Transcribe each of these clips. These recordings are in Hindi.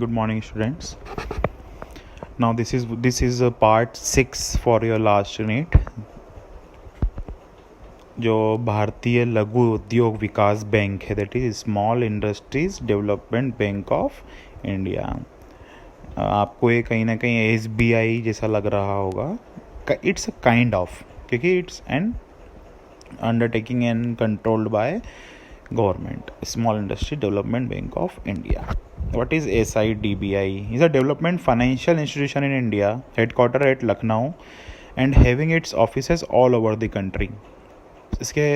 Good morning, students. Now this is a part 6 for your last unit. जो भारतीय लघु उद्योग विकास बैंक है, that is small industries development bank of India. आपको ये कहीं ना कहीं SBI जैसा लग रहा होगा. इट्स अ काइंड ऑफ, क्योंकि it's an undertaking and controlled by government. Small industry development bank of India. What is SIDBI? Is a development financial institution in India, headquartered at Lucknow and having its offices all over the country. इसके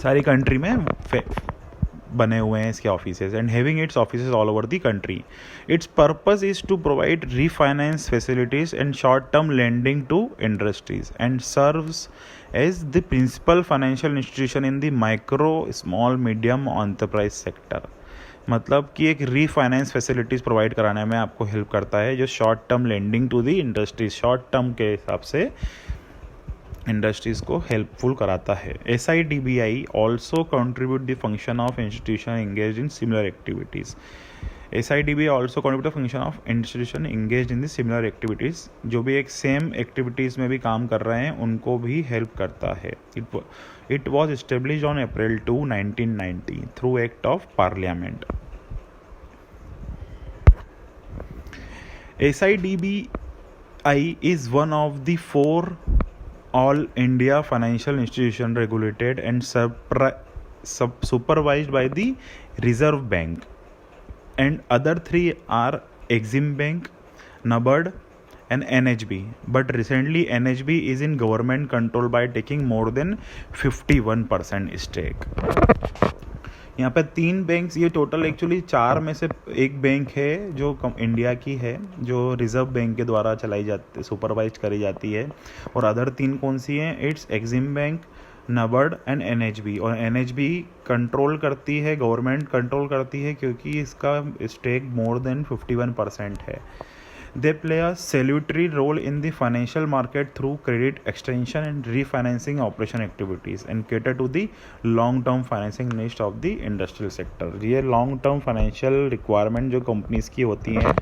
सारी कंट्री में बने हुए हैं इसके offices and having its offices all over the country. Its purpose is to provide refinance facilities and short term lending to industries and serves as the principal financial institution in the micro small medium enterprise sector. मतलब कि एक रीफाइनेंस फैसिलिटीज़ प्रोवाइड कराने में आपको हेल्प करता है, जो short term lending to the industries, short term के हिसाब से इंडस्ट्रीज़ को हेल्पफुल कराता है. SIDBI also contribute the function of institution engage in similar activities. SIDBI also contribute the function of institution engage in the similar activities. जो भी एक सेम एक्टिविटीज़ में भी काम कर रहे हैं उनको भी हेल्प करता है. It was established on April 2, 1990 through Act of Parliament. SIDBI is one of the 4 All India financial institutions regulated and supervised by the Reserve Bank, and other 3 are Exim Bank, NABARD and NHB. But recently NHB is in government control by taking more than 51% stake. यहाँ पे 3 बैंक्स, ये टोटल एक्चुअली 4 में से एक बैंक है जो इंडिया की है, जो रिजर्व बैंक के द्वारा चलाई जाती, सुपरवाइज करी जाती है. और अदर 3 कौन सी हैं? It's EXIM bank, NABARD and NHB. और NHB कंट्रोल करती है, गवर्नमेंट कंट्रोल करती है, क्योंकि इसका स्टेक मोर देन 51% है. They play a salutary role in the financial market through credit extension and refinancing operation activities and cater to the long-term financing needs of the industrial sector. ये long-term financial requirement जो companies की होती हैं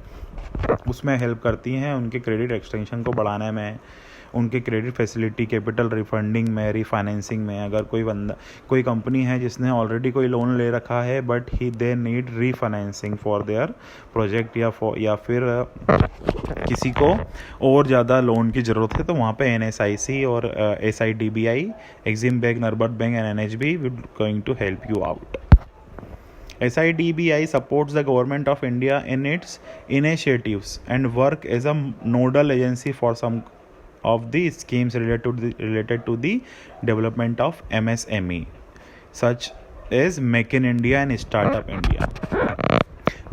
उसमें हेल्प करती हैं, उनके क्रेडिट एक्सटेंशन को बढ़ाने में, उनके क्रेडिट फैसिलिटी, कैपिटल रिफंडिंग में, रीफाइनेंसिंग में. अगर कोई कंपनी है जिसने ऑलरेडी कोई लोन ले रखा है but they need refinancing for their project या फिर किसी को और ज़्यादा लोन की ज़रूरत है, तो वहाँ पे NSIC और SIDBI, Exim Bank, NABARD Bank and NHB will going to help you out. SIDBI supports the government of India in its initiatives and work as a nodal agency for some of the schemes related to the development of MSME, such as Make in India and Startup India.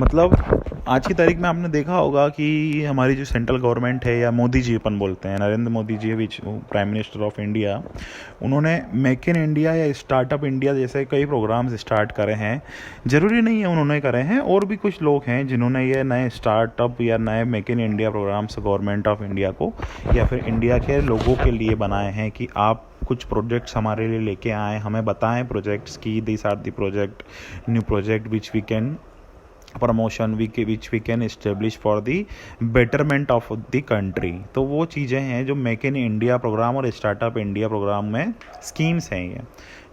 मतलब आज की तारीख में आपने देखा होगा कि हमारी जो सेंट्रल गवर्नमेंट है, या मोदी जी अपन बोलते हैं, नरेंद्र मोदी जी विच प्राइम मिनिस्टर ऑफ इंडिया, उन्होंने मेक इन इंडिया या स्टार्टअप इंडिया जैसे कई प्रोग्राम्स स्टार्ट करे हैं. ज़रूरी नहीं है उन्होंने करे हैं, और भी कुछ लोग हैं जिन्होंने ये नए स्टार्टअप या नए make in India programs government of India को या फिर इंडिया के लोगों के लिए बनाए हैं कि आप कुछ प्रोजेक्ट्स हमारे लिए लेके आएँ, हमें बताएं प्रोजेक्ट्स की, this are the project, new project which we can promotion which we can establish for the betterment of the country. तो वो चीज़ें हैं जो मेक इन इंडिया प्रोग्राम और स्टार्टअप इंडिया प्रोग्राम में स्कीम्स हैं, ये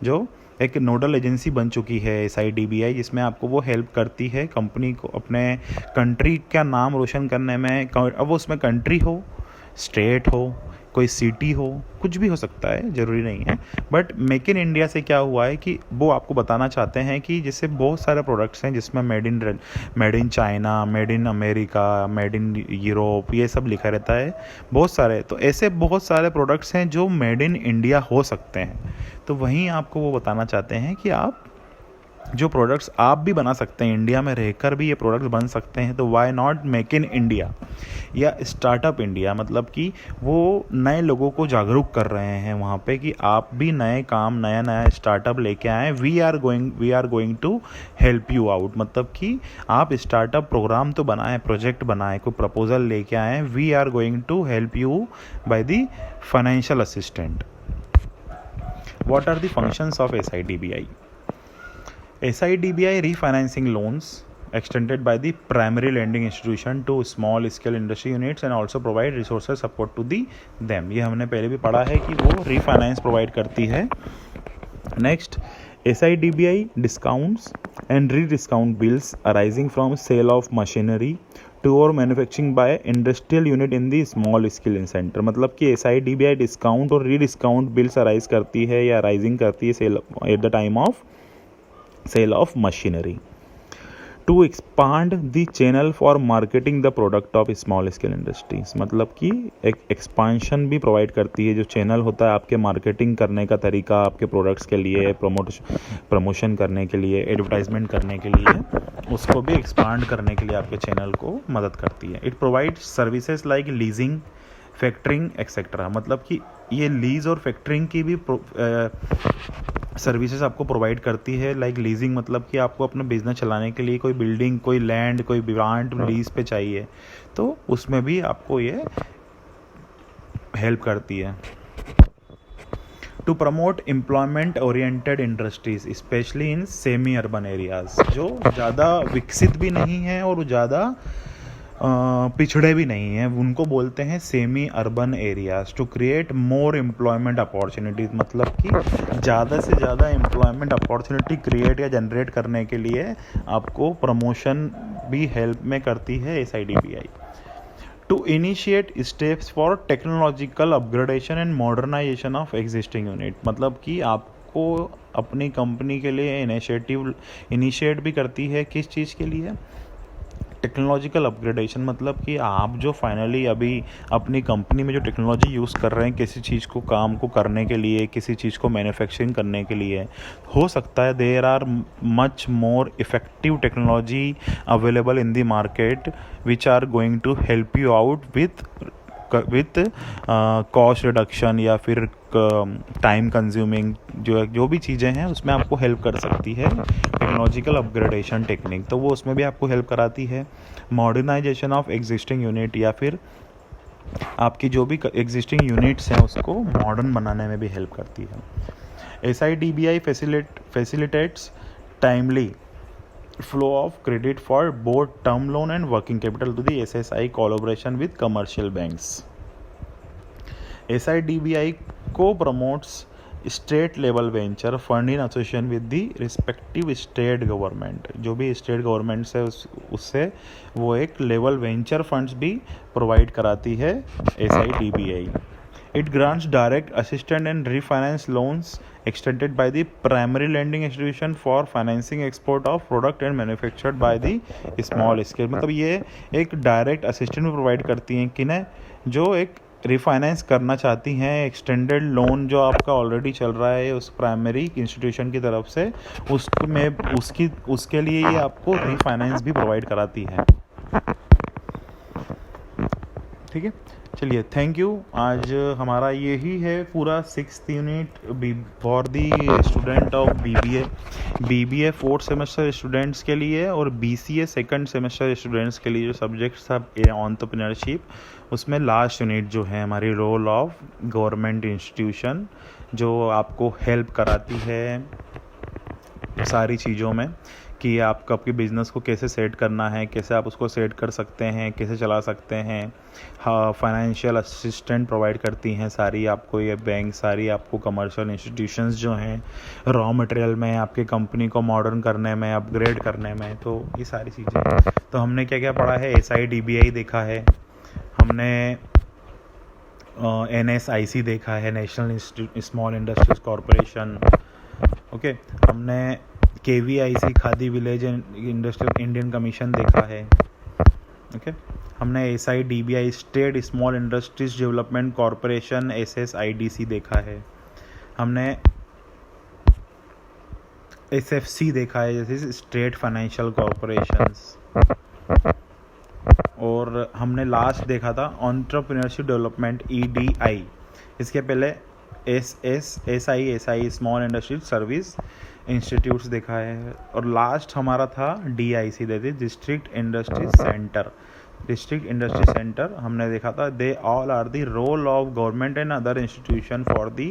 जो एक नोडल एजेंसी बन चुकी है SIDBI, जिसमें आपको वो हेल्प करती है कंपनी को अपने कंट्री का नाम रोशन करने में. अब वो उसमें कंट्री हो, स्टेट हो, कोई सिटी हो, कुछ भी हो सकता है, ज़रूरी नहीं है. बट मेक इन इंडिया से क्या हुआ है कि वो आपको बताना चाहते हैं कि जैसे बहुत सारे प्रोडक्ट्स हैं जिसमें made in China, made in America, made in Europe, ये सब लिखा रहता है बहुत सारे. तो ऐसे बहुत सारे प्रोडक्ट्स हैं जो मेड इन इंडिया हो सकते हैं. तो वहीं आपको वो बताना चाहते हैं कि आप जो प्रोडक्ट्स आप भी बना सकते हैं, इंडिया में रहकर भी ये प्रोडक्ट्स बन सकते हैं, तो why not make in India या स्टार्टअप इंडिया. मतलब कि वो नए लोगों को जागरूक कर रहे हैं वहाँ पे कि आप भी नए काम, नया स्टार्टअप लेके आएँ. We are going to help you out. मतलब कि आप स्टार्टअप प्रोग्राम तो बनाएं, प्रोजेक्ट बनाएं, कोई प्रपोजल लेके आएँ. We are going to help you by the financial assistant. What are the functions of SIDBI? SIDBI refinancing loans extended by the primary lending institution to small scale industry units and also provide resources support to the them. ये हमने पहले भी पढ़ा है कि वो refinance provide करती है. Next, SIDBI discounts and re-discount bills arising from sale of machinery to or manufacturing by industrial unit in the small scale center. मतलब कि SIDBI डिस्काउंट और री डिस्काउंट बिल्स अराइज करती है या अराइजिंग करती है sale at the time of sale of machinery to expand the channel for marketing the product of small scale industries. मतलब कि एक एक्सपांशन भी प्रोवाइड करती है. जो चैनल होता है आपके मार्केटिंग करने का तरीका, आपके प्रोडक्ट्स के लिए प्रमोशन करने के लिए, एडवर्टाइजमेंट करने के लिए, उसको भी एक्सपांड करने के लिए आपके चैनल को मदद करती है. It provides services like leasing, factoring etcetera. मतलब कि ये लीज और फैक्टरिंग की भी सर्विसेज आपको प्रोवाइड करती है. लाइक लीजिंग मतलब कि आपको अपना बिजनेस चलाने के लिए कोई बिल्डिंग, कोई लैंड, कोई प्लांट लीज पे चाहिए, तो उसमें भी आपको ये हेल्प करती है. To promote employment oriented industries specially in semi urban areas, जो ज़्यादा विकसित भी नहीं है और ज़्यादा पिछड़े भी नहीं हैं, उनको बोलते हैं semi urban areas. To create more employment opportunities. मतलब कि ज़्यादा से ज़्यादा एम्प्लॉयमेंट अपॉर्चुनिटी क्रिएट या जनरेट करने के लिए आपको प्रमोशन भी हेल्प में करती है SIDBI. To initiate steps for technological upgradation and modernisation of existing unit. मतलब कि आपको अपनी कंपनी के लिए इनिशिएट भी करती है. किस चीज़ के लिए? Technological upgradation. मतलब कि आप जो फाइनली अभी अपनी कंपनी में जो टेक्नोलॉजी यूज़ कर रहे हैं किसी चीज़ को, काम को करने के लिए, किसी चीज़ को मैन्युफैक्चरिंग करने के लिए, हो सकता है there are much more effective technology available in the market which are going to help you out with cost reduction या फिर टाइम कंज्यूमिंग जो भी चीज़ें हैं उसमें आपको हेल्प कर सकती है टेक्नोलॉजिकल अपग्रेडेशन टेक्निक. तो वो उसमें भी आपको हेल्प कराती है. मॉडर्नाइजेशन ऑफ एग्जिस्टिंग यूनिट, या फिर आपकी जो भी एग्जिस्टिंग यूनिट्स हैं उसको मॉडर्न बनाने में भी हेल्प करती है. SIDBI facilitates timely flow of credit for both term loan and working capital to the SSI collaboration with commercial banks. SIDBI co-promotes state level venture fund in association with the respective state government. जो भी स्टेट गवर्नमेंट है उससे वो एक लेवल वेंचर फंड्स भी प्रोवाइड कराती है SIDBI. It grants direct assistance and refinance loans extended by the primary lending institution for financing export of product and manufactured by the small scale. मतलब ये एक डायरेक्ट असिस्टेंट प्रोवाइड करती हैं किन्हें? जो एक रिफाइनेंस करना चाहती हैं एक्सटेंडेड लोन जो आपका ऑलरेडी चल रहा है उस प्राइमरी इंस्टीट्यूशन की तरफ से, उसके लिए ये आपको रिफाइनेंस भी प्रोवाइड कराती है. ठीक है, चलिए, थैंक यू. आज हमारा यही है पूरा 6th unit for the student of BBA 4th semester students के लिए और BCA 2nd सेमेस्टर स्टूडेंट्स के लिए जो सब्जेक्ट्स था एंटरप्रेन्योरशिप, उसमें लास्ट यूनिट जो है हमारी रोल ऑफ गवर्नमेंट इंस्टीट्यूशन, जो आपको हेल्प कराती है सारी चीज़ों में कि आपको आपके बिज़नेस को कैसे सेट करना है, कैसे आप उसको सेट कर सकते हैं, कैसे चला सकते हैं. हाँ, फाइनेंशियल असिस्टेंट प्रोवाइड करती हैं सारी आपको ये बैंक, सारी आपको कमर्शियल इंस्टीट्यूशंस जो हैं रॉ मटेरियल में आपके कंपनी को मॉडर्न करने में, अपग्रेड करने में. तो ये सारी चीज़ें. तो हमने क्या क्या पढ़ा है? SIDBI देखा है हमने, NSIC देखा है, national small industries corporation. Okay, हमने KVIC khadi village industrial Indian commission देखा है. ओके, हमने SIDBI state small industries development corporation SSIDC देखा है. हमने SFC देखा है, जैसे स्टेट फाइनेंशियल कॉरपोरेशंस. और हमने लास्ट देखा था एंटरप्रेन्योरशिप डेवलपमेंट EDI. इसके पहले SI small industry service institutes देखा है. और लास्ट हमारा था DIC, डिस्ट्रिक्ट इंडस्ट्री सेंटर. हमने देखा था they all are the role of government and other institution for the